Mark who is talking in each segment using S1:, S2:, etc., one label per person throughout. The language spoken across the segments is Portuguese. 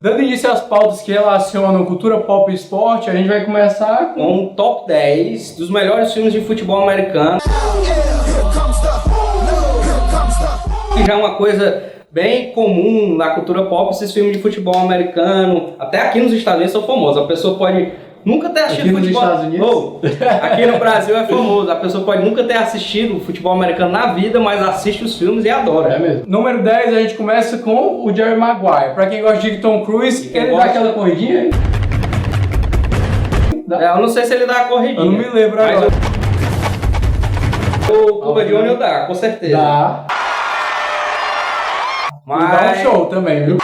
S1: Dando início às pautas que relacionam cultura pop e esporte, a gente vai começar
S2: com um top 10 dos melhores filmes de futebol americano. Que já é uma coisa bem comum na cultura pop, esses filmes de futebol americano, até aqui nos Estados Unidos são famosos. A pessoa pode nunca ter assistido
S1: aqui
S2: futebol.
S1: Nos Estados Unidos?
S2: Aqui no Brasil é famoso. A pessoa pode nunca ter assistido futebol americano na vida, mas assiste os filmes e adora.
S1: É mesmo. Número 10, a gente começa com o Jerry Maguire. Pra quem gosta de Tom Cruise, ele dá aquela corridinha aí?
S2: Eu não sei se ele dá a corridinha.
S1: Eu não me lembro agora.
S2: O Cuba Jr. dá, com certeza.
S1: Dá.
S2: Mas
S1: dá um show também, viu?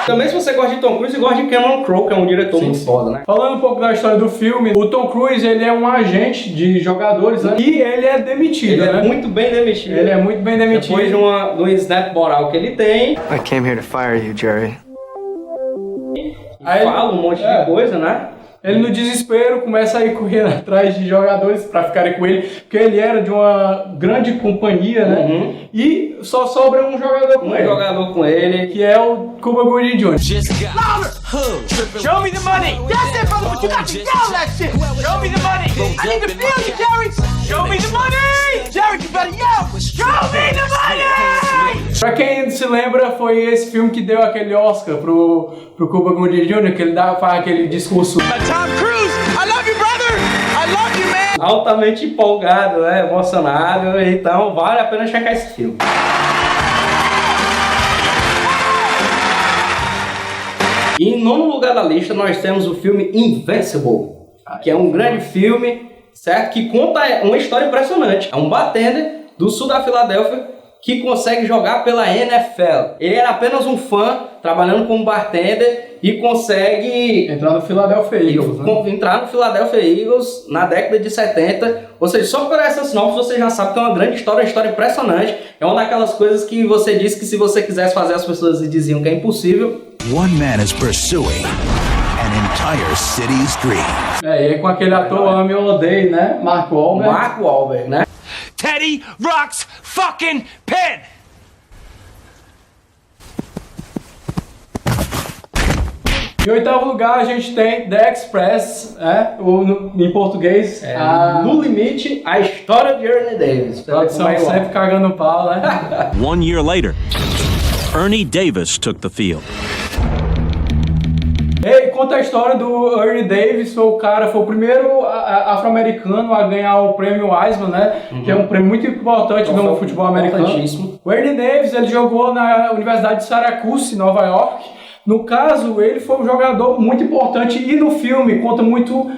S2: Também se você gosta de Tom Cruise, gosta de Cameron Crowe, que é um diretor muito foda, né?
S1: Falando um pouco da história do filme, o Tom Cruise, ele é um agente de jogadores, né? E ele é demitido,
S2: Ele
S1: né?
S2: é muito bem demitido.
S1: Ele é muito bem demitido.
S2: Depois de um snap moral que ele tem.
S3: I came here to fire you, Jerry.
S2: Aí fala um monte de coisa, né?
S1: Ele no desespero começa a ir correndo atrás de jogadores pra ficarem com ele, porque ele era de uma grande companhia, né? E só sobra um jogador com ele.
S2: Um jogador com ele.
S1: Que é o Cuba Gooding Jr.
S4: Show me the money! That's it, brother, but you got to yell that shit! Show me the money! I need to feel you, Jerry! Show me the money! Jerry, you better yell! Show me the money!
S1: Pra quem se lembra, foi esse filme que deu aquele Oscar pro Cuba Gooding Jr., que ele faz aquele discurso.
S4: Tom Cruise, I love you, brother! I love you, man!
S2: Altamente empolgado, né? Emocionado, então vale a pena checar esse filme. E em nono lugar da lista nós temos o filme Invincible, que é um grande filme, certo? Que conta uma história impressionante. É um bartender do sul da Filadélfia que consegue jogar pela NFL. Ele era apenas um fã, trabalhando como bartender, e consegue
S1: entrar no Philadelphia Eagles, né?
S2: Entrar no Philadelphia Eagles na década de 70. Ou seja, só por essa sinopse você já sabe que é uma grande história, uma história impressionante. É uma daquelas coisas que você disse que se você quisesse fazer, as pessoas diziam que é impossível.
S5: One man is pursuing an entire city's dream.
S1: E com aquele ator ame ou odeio, né? Mark Wahlberg,
S2: né?
S4: Teddy Rock's fucking pen!
S1: Em oitavo lugar a gente tem The Express, em português,
S2: No Limite, a história de Ernie Davis.
S1: Produção sempre cagando pau, né?
S6: 1 year later, Ernie Davis took the field.
S1: E conta a história do Ernie Davis, foi o primeiro afro-americano a ganhar o prêmio Heisman, né? Que é um prêmio muito importante no futebol americano. O Ernie Davis, ele jogou na Universidade de Syracuse, em Nova York. No caso, ele foi um jogador muito importante e no filme conta muito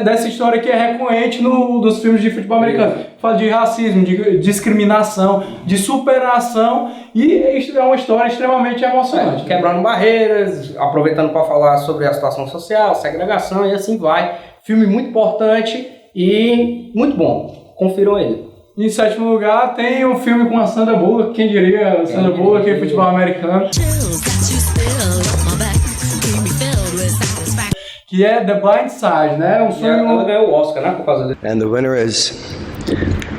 S1: dessa história que é recorrente nos filmes de futebol americano. Fala de racismo, de discriminação, de superação e é uma história extremamente emocionante.
S2: Quebrando barreiras, aproveitando para falar sobre a situação social, segregação e assim vai. Filme muito importante e muito bom. Confiram ele.
S1: Em sétimo lugar tem um filme com a Sandra Bullock, quem diria, Sandra Bullock e futebol americano. Que é The Blind Side, né? Um filme...
S2: Ela ganhou o Oscar, né? Por causa dele.
S3: And the winner is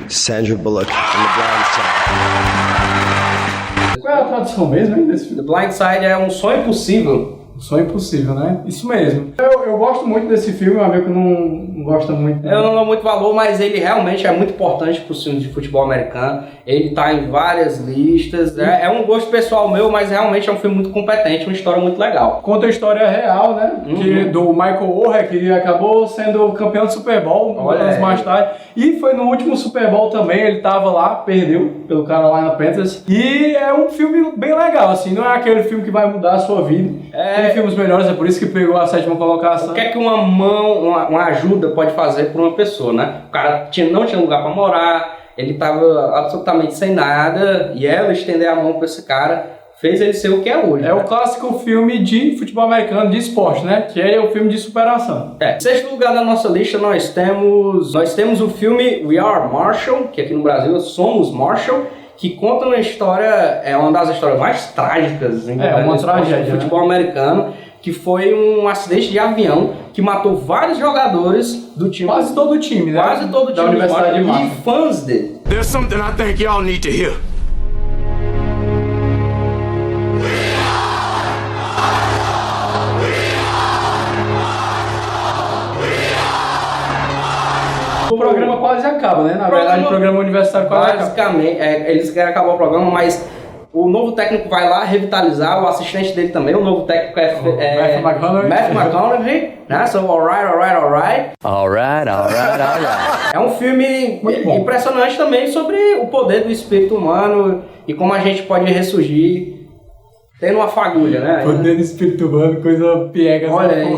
S3: Sandra Bullock in The Blind Side.
S1: Qual é a tradução mesmo, hein, desse filme?
S2: The Blind Side é um sonho impossível.
S1: Um sonho impossível, né? Isso mesmo. Eu gosto muito desse filme, meu amigo não gosta muito. Né?
S2: Eu não dou muito valor, mas ele realmente é muito importante para os filmes de futebol americano. Ele tá em várias listas. É um gosto pessoal meu, mas realmente é um filme muito competente, uma história muito legal.
S1: Conta a história real, né? Do Michael Oher, que acabou sendo campeão do Super Bowl anos mais tarde. E foi no último Super Bowl também, ele tava lá, perdeu pelo Carolina Panthers. E é um filme bem legal, assim, não é aquele filme que vai mudar a sua vida. Tem filmes melhores, é por isso que pegou a sétima colocação.
S2: O que é que uma mão, uma ajuda pode fazer por uma pessoa, né? O cara não tinha lugar para morar, ele tava absolutamente sem nada, e ela estender a mão para esse cara fez ele ser o que é hoje.
S1: É o clássico filme de futebol americano, de esporte, né? Que é o filme de superação.
S2: Em sexto lugar da nossa lista nós temos o filme We Are Marshall, que aqui no Brasil Somos Marshall, que conta uma história, é uma das histórias mais trágicas
S1: uma tragédia,
S2: do futebol americano, que foi um acidente de avião que matou vários jogadores do time.
S1: Quase todo o time, né?
S2: Quase todo o time
S1: da Universidade de Marshall.
S2: E fãs dele.
S4: There's something I think y'all need to hear.
S1: acaba, né? Na verdade, o programa universitário quase acaba.
S2: Basicamente, eles querem acabar o programa, mas o novo técnico vai lá revitalizar, o assistente dele também, o novo técnico é Matthew McConaughey, né? So, alright. É um filme impressionante também sobre o poder do espírito humano e como a gente pode ressurgir tendo uma fagulha, né?
S1: Poder do espírito humano, coisa piega.
S2: Olha aí.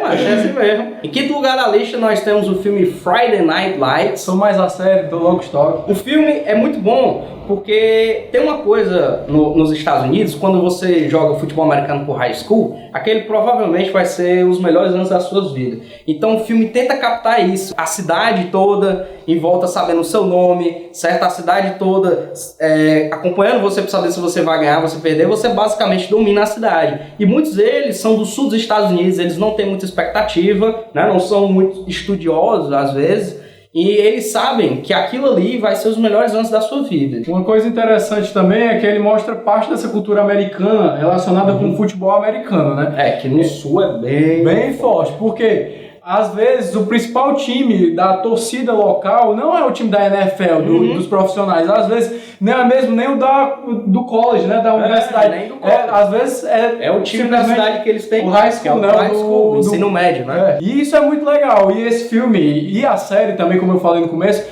S2: Mas é assim mesmo. Em quinto lugar da lista nós temos o filme Friday Night Lights.
S1: Sou mais a série do Lockstock.
S2: O filme é muito bom porque tem uma coisa nos Estados Unidos, quando você joga futebol americano por high school, aquele provavelmente vai ser os melhores anos das suas vidas. Então o filme tenta captar isso. A cidade toda em volta sabendo o seu nome, certo? A cidade toda acompanhando você para saber se você vai ganhar, você perder, você basicamente domina a cidade. E muitos deles são do sul dos Estados Unidos, eles não têm muita expectativa, né? Não são muito estudiosos às vezes, e eles sabem que aquilo ali vai ser os melhores anos da sua vida.
S1: Uma coisa interessante também é que ele mostra parte dessa cultura americana relacionada com o futebol americano, né?
S2: Que no sul é
S1: bem forte, porque às vezes o principal time da torcida local não é o time da NFL, dos profissionais, às vezes não é mesmo nem o do college, né, da universidade.
S2: Nem do college.
S1: Às vezes é
S2: o time da cidade que eles têm,
S1: o high school,
S2: que é o high school, o ensino médio, né?
S1: E isso é muito legal, e esse filme e a série também, como eu falei no começo,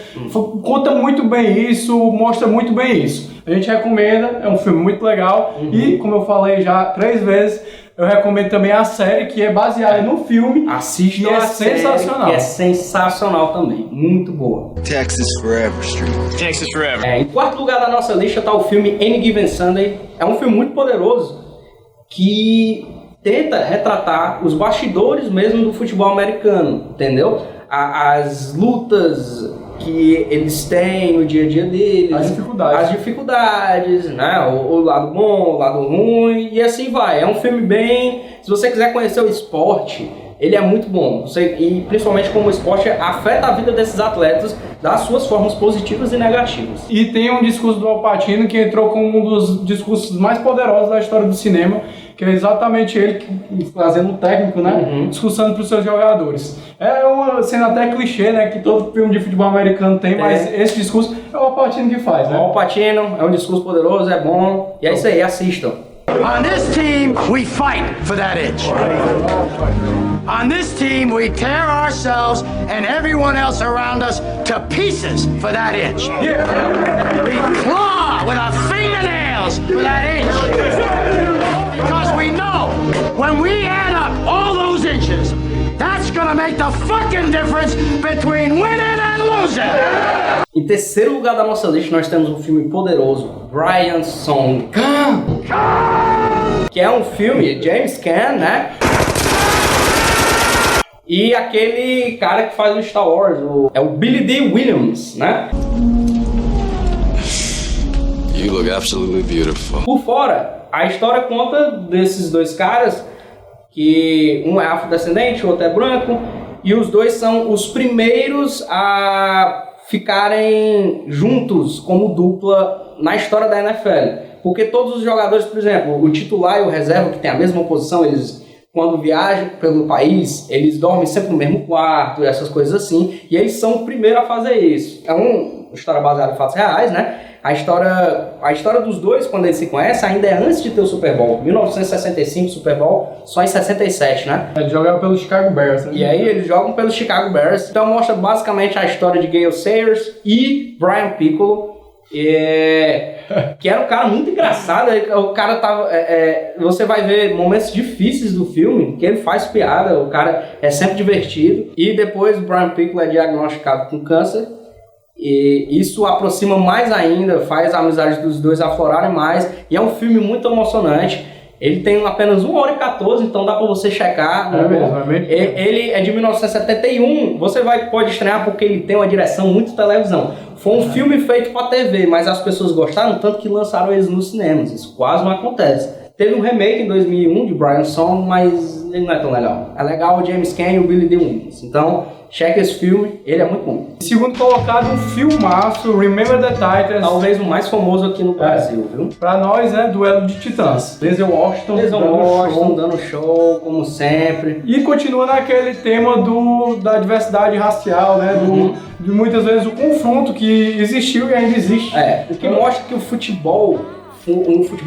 S1: conta muito bem isso, mostra muito bem isso. A gente recomenda, é um filme muito legal, e como eu falei já 3 vezes, eu recomendo também a série, que é baseada no filme.
S2: Assistam,
S1: e é sensacional.
S2: Que é sensacional também, muito boa.
S3: Texas Forever, Street.
S4: Texas Forever.
S2: Em quarto lugar da nossa lista está o filme Any Given Sunday. É um filme muito poderoso que tenta retratar os bastidores mesmo do futebol americano, entendeu? As lutas que eles têm no dia a dia deles, as dificuldades, né? O lado bom, o lado ruim, e assim vai. É um filme bem... Se você quiser conhecer o esporte, ele é muito bom. E principalmente como o esporte afeta a vida desses atletas das suas formas positivas e negativas.
S1: E tem um discurso do Al Pacino que entrou como um dos discursos mais poderosos da história do cinema, que é exatamente ele fazendo o técnico, né? Discussando para os seus jogadores. É uma cena até clichê, né? Que todo filme de futebol americano tem, mas esse discurso é o Al Pacino que faz, né?
S2: O Al Pacino é um discurso poderoso, é bom. E é isso aí, assistam.
S7: On this team, we fight for that itch. On this team, we tear ourselves and everyone else around us to pieces for that itch. We claw with our fingernails for that itch. Because we know when we add up all those inches, that's gonna make the fucking difference between winning and losing.
S2: Em terceiro lugar da nossa lista, nós temos um filme poderoso, Brian Song, que é um filme de James Caan, né? E aquele cara que faz o Star Wars, é o Billy Dee Williams, né?
S8: You look absolutely beautiful.
S2: Por fora, a história conta desses dois caras, que um é afrodescendente, o outro é branco, e os dois são os primeiros a ficarem juntos como dupla na história da NFL. Porque todos os jogadores, por exemplo, o titular e o reserva, que tem a mesma posição, eles, quando viajam pelo país, eles dormem sempre no mesmo quarto, essas coisas assim, e eles são o primeiro a fazer isso. É uma história baseada em fatos reais, né? A história dos dois, quando eles se conhecem, ainda é antes de ter o Super Bowl. 1965, Super Bowl, só em 67, né?
S1: Eles jogaram pelo Chicago Bears, né?
S2: E aí eles jogam pelo Chicago Bears. Então mostra basicamente a história de Gale Sayers e Brian Piccolo, que era um cara muito engraçado. O cara tava... você vai ver momentos difíceis do filme, que ele faz piada, o cara é sempre divertido. E depois o Brian Piccolo é diagnosticado com câncer. E isso aproxima mais ainda, faz a amizade dos dois aflorarem mais. E é um filme muito emocionante. Ele tem apenas 1h14, então dá pra você checar. Ele é de 1971. Você pode estranhar porque ele tem uma direção muito televisão. Foi um filme feito pra TV, mas as pessoas gostaram tanto que lançaram eles nos cinemas. Isso quase não acontece. Teve um remake em 2001 de Brian Song, mas ele não é tão legal. É legal o James Caan e o Billy Dee Williams. Então, cheque esse filme, ele é muito bom.
S1: Segundo colocado, um filmaço, Remember the Titans.
S2: Talvez o mais famoso aqui no Brasil, viu?
S1: Pra nós, né, Duelo de Titãs. Denzel Washington
S2: dando show, como sempre.
S1: E continua naquele tema da diversidade racial, né, de muitas vezes o confronto que existiu e ainda existe.
S2: O que mostra que o futebol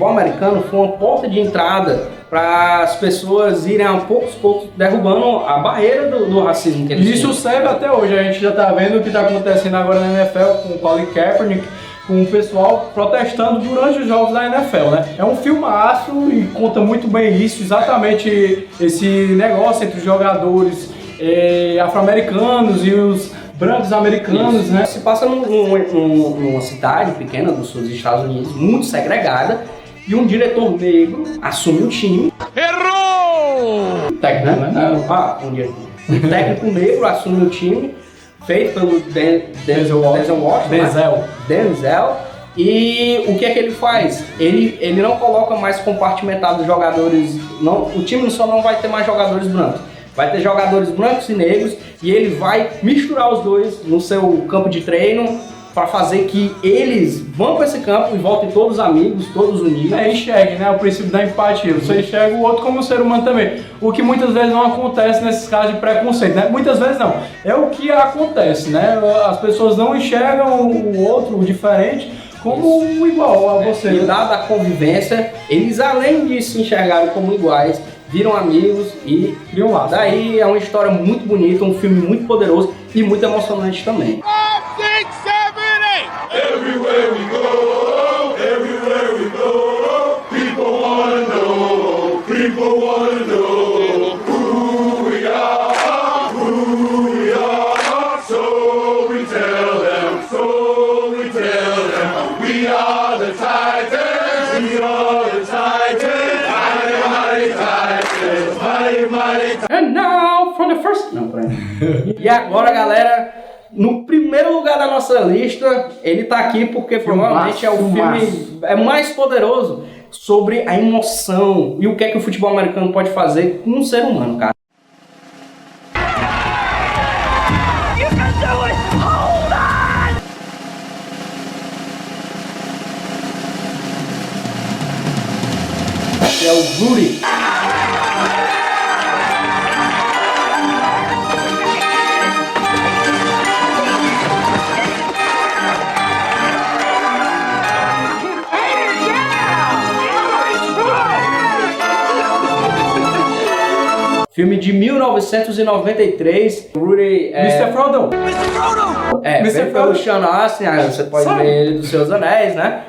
S2: americano foi uma porta de entrada para as pessoas irem a poucos derrubando a barreira do racismo que eles
S1: Isso
S2: tinham.
S1: serve até hoje. A gente já tá vendo o que tá acontecendo agora na NFL com o Colin Kaepernick, com o pessoal protestando durante os jogos da NFL, né? É um filmaço e conta muito bem isso, exatamente esse negócio entre os jogadores afro-americanos e os brancos americanos,
S2: isso,
S1: né?
S2: Se passa numa cidade pequena do sul dos Estados Unidos, muito segregada, e um diretor negro assume o time.
S4: Errou!
S1: Técnico, né?
S2: Um técnico negro assume o time, feito pelo Denzel Washington. Denzel. E o que é que ele faz? Ele não coloca mais compartimentados os jogadores. O time só não vai ter mais jogadores brancos. Vai ter jogadores brancos e negros e ele vai misturar os dois no seu campo de treino para fazer que eles vão para esse campo e voltem todos amigos, todos unidos.
S1: Enxergue, né? O princípio da empatia. Você enxerga o outro como um ser humano também. O que muitas vezes não acontece nesses casos de preconceito, né? Muitas vezes não. É o que acontece, né? As pessoas não enxergam o outro, o diferente, como igual a você.
S2: E dada a convivência, eles além de se enxergarem como iguais, viram amigos e
S1: criam laço.
S2: Daí é uma história muito bonita, um filme muito poderoso e muito emocionante também.
S4: 5, 6, 7, 8.
S9: Everywhere we go, people wanna know who we are, so we tell them, we are the Titans, mighty.
S2: And now from the first... Não, E agora, galera, no primeiro lugar da nossa lista, ele tá aqui porque provavelmente é o filme mais poderoso sobre a emoção e o que é que o futebol americano pode fazer com um ser humano, cara.
S4: You can do it! Hold on!
S2: É o Rudy. Filme de 1993, Rudy
S1: Mr. Frodo!
S2: Feito pelo Sean Astin, você pode ver ele dos Seus Anéis, né?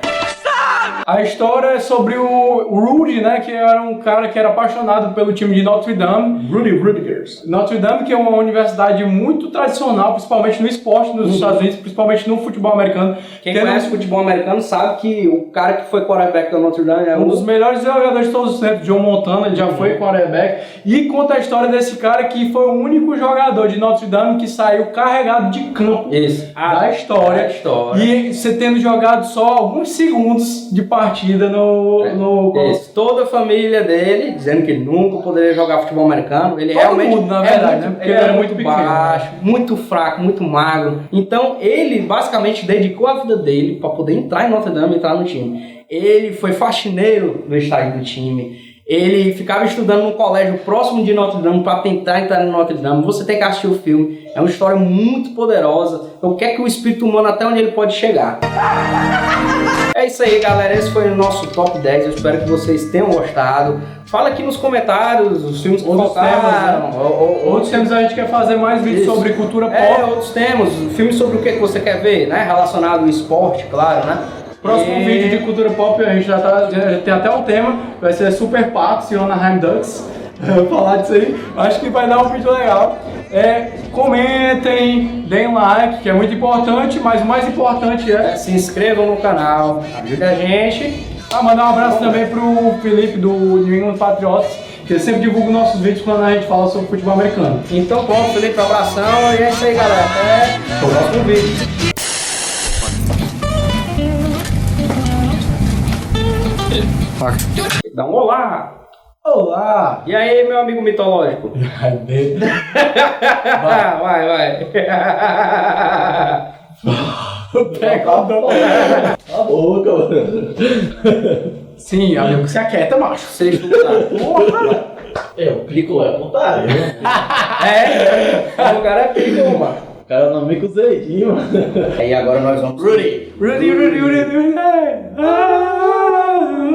S1: A história é sobre o Rudy, né, que era um cara que era apaixonado pelo time de Notre Dame.
S2: Rudigers.
S1: Notre Dame, que é uma universidade muito tradicional, principalmente no esporte nos Estados Unidos, principalmente no futebol americano.
S2: Quem conhece futebol americano sabe que o cara que foi quarterback da Notre Dame é
S1: um dos melhores jogadores de todos os tempos, Joe Montana, ele já foi quarterback. E conta a história desse cara que foi o único jogador de Notre Dame que saiu carregado de campo da história. E você tendo jogado só alguns segundos de partida no
S2: toda a família dele dizendo que ele nunca poderia jogar futebol americano. Ele
S1: todo
S2: realmente
S1: mundo, na verdade, né? Porque
S2: ele era muito
S1: pequeno,
S2: baixo, muito fraco, muito magro. Então ele basicamente dedicou a vida dele para poder entrar em Notre Dame e entrar no time. Ele foi faxineiro no estádio do time. Ele ficava estudando num colégio próximo de Notre Dame para tentar entrar em Notre Dame. Você tem que assistir o filme. É uma história muito poderosa. O que é que o espírito humano, até onde ele pode chegar. É isso aí, galera. Esse foi o nosso Top 10. Eu espero que vocês tenham gostado. Fala aqui nos comentários os filmes que faltaram.
S1: Outros temas a gente quer fazer mais vídeos sobre cultura pop.
S2: Outros temas. Filmes sobre o que você quer ver, né? Relacionado ao esporte, claro, né?
S1: Próximo vídeo de cultura pop, a gente já tem até um tema, vai ser Super Patos e Anaheim Ducks. Falar disso aí, acho que vai dar um vídeo legal. Comentem, deem like, que é muito importante, mas o mais importante é
S2: se inscrevam no canal, ajude a gente.
S1: Mandar um abraço também pro Felipe do New England Patriots, que ele sempre divulga nossos vídeos quando a gente fala sobre futebol americano.
S2: Então pronto, Felipe, um abração e é isso aí, galera. Até o próximo vídeo. Dá um olá!
S1: Olá!
S2: E aí, meu amigo mitológico? Vai.
S1: Pega a
S10: boca, mano.
S1: Sim, amigo, você aquieta, macho.
S2: Você estuda.
S1: Porra!
S10: O pico é putaria.
S2: O cara é pico, mano.
S10: O cara não me cozei, mano.
S2: E agora nós vamos...
S1: Rudy!